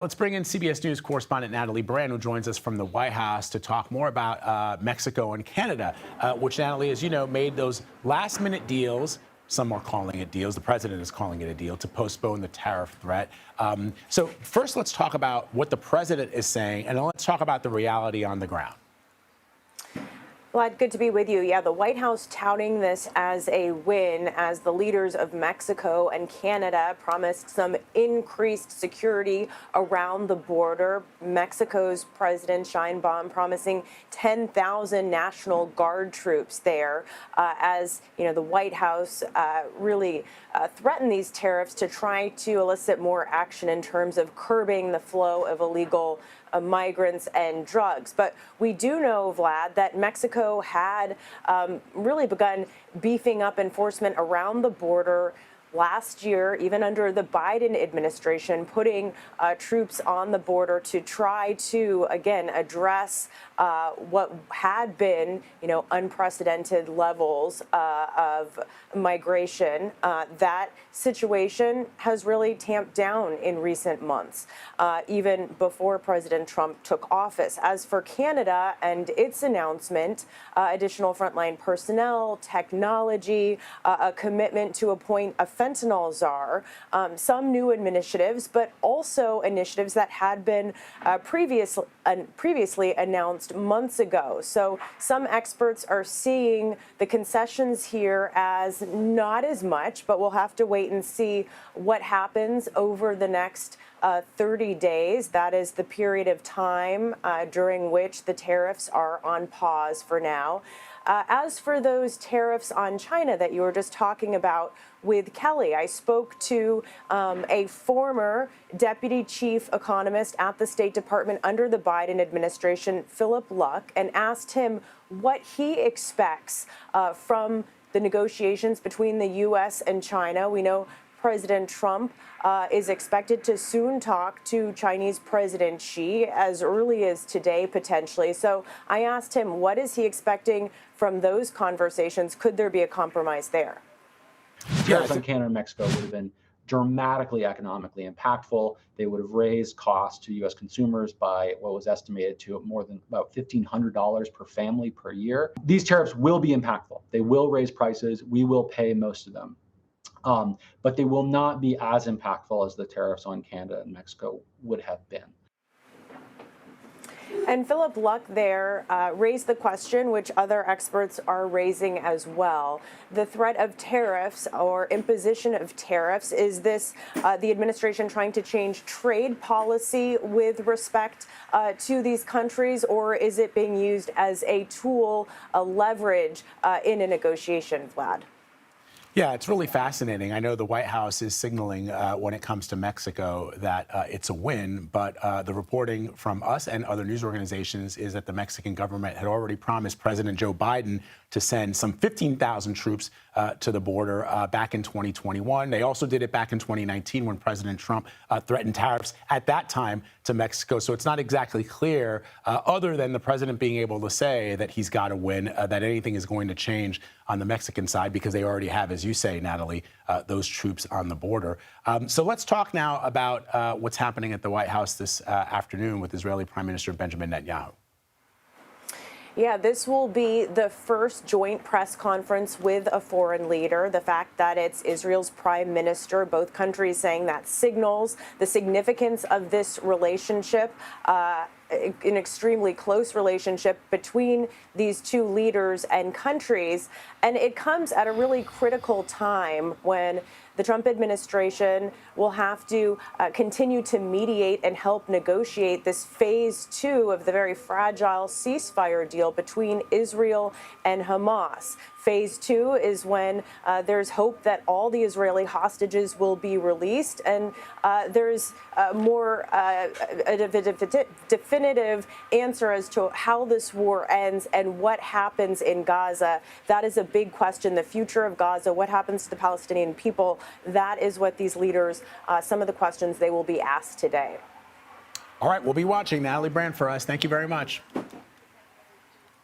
Let's bring in CBS News correspondent Natalie Brand, who joins us from the White House to talk more about Mexico and Canada, which, Natalie, as you know, made those last-minute deals. Some are calling it deals. The president is calling it a deal to postpone the tariff threat. So first, let's talk about what the president is saying, and then let's talk about the reality on the ground. Vlad, good to be with you. Yeah, the White House touting this as a win as the leaders of Mexico and Canada promised some increased security around the border. Mexico's President Sheinbaum promising 10,000 National Guard troops there as, you know, the White House really threatened these tariffs to try to elicit more action in terms of curbing the flow of illegal migrants and drugs. But we do know, Vlad, that Mexico had really begun beefing up enforcement around the border last year, even under the Biden administration, putting troops on the border to try to, again, address what had been, you know, unprecedented levels of migration. That situation has really tamped down in recent months, even before President Trump took office. As for Canada and its announcement, additional frontline personnel, technology, a commitment to appoint a fentanyl czar, some new initiatives, but also initiatives that had been previously announced months ago. So some experts are seeing the concessions here as not as much, but we'll have to wait and see what happens over the next 30 days. That is the period of time during which the tariffs are on pause for now. As for those tariffs on China that you were just talking about with Kelly, I spoke to a former deputy chief economist at the State Department under the Biden administration, Philip Luck, and asked him what he expects from the negotiations between the U.S. and China. We know President Trump is expected to soon talk to Chinese President Xi as early as today, potentially. So I asked him, what is he expecting from those conversations? Could there be a compromise there? Tariffs on Canada and Mexico would have been dramatically economically impactful. They would have raised costs to U.S. consumers by what was estimated to more than about $1,500 per family per year. These tariffs will be impactful. They will raise prices. We will pay most of them. But they will not be as impactful as the tariffs on Canada and Mexico would have been. And Philip Luck there raised the question, which other experts are raising as well. The threat of tariffs or imposition of tariffs, is this the administration trying to change trade policy with respect to these countries, or is it being used as a tool, a leverage in a negotiation, Vlad? Yeah, it's really fascinating. I know the White House is signaling when it comes to Mexico that it's a win, but the reporting from us and other news organizations is that the Mexican government had already promised President Joe Biden to send some 15,000 troops to the border back in 2021. They also did it back in 2019 when President Trump threatened tariffs at that time to Mexico. So it's not exactly clear, other than the president being able to say that he's got to win, that anything is going to change on the Mexican side, because they already have, as you say, Natalie, those troops on the border. So let's talk now about what's happening at the White House this afternoon with Israeli Prime Minister Benjamin Netanyahu. Yeah, this will be the first joint press conference with a foreign leader. The fact that it's Israel's prime minister, both countries saying that signals the significance of this relationship, an extremely close relationship between these two leaders and countries. And it comes at a really critical time when the Trump administration will have to continue to mediate and help negotiate this phase 2 of the very fragile ceasefire deal between Israel and Hamas. Phase 2 is when there's hope that all the Israeli hostages will be released, and there's more a definitive answer as to how this war ends and what happens in Gaza. That is a big question. The future of Gaza, what happens to the Palestinian people, that is what these leaders, some of the questions they will be asked today. All right, we'll be watching. Natalie Brand for us. Thank you very much.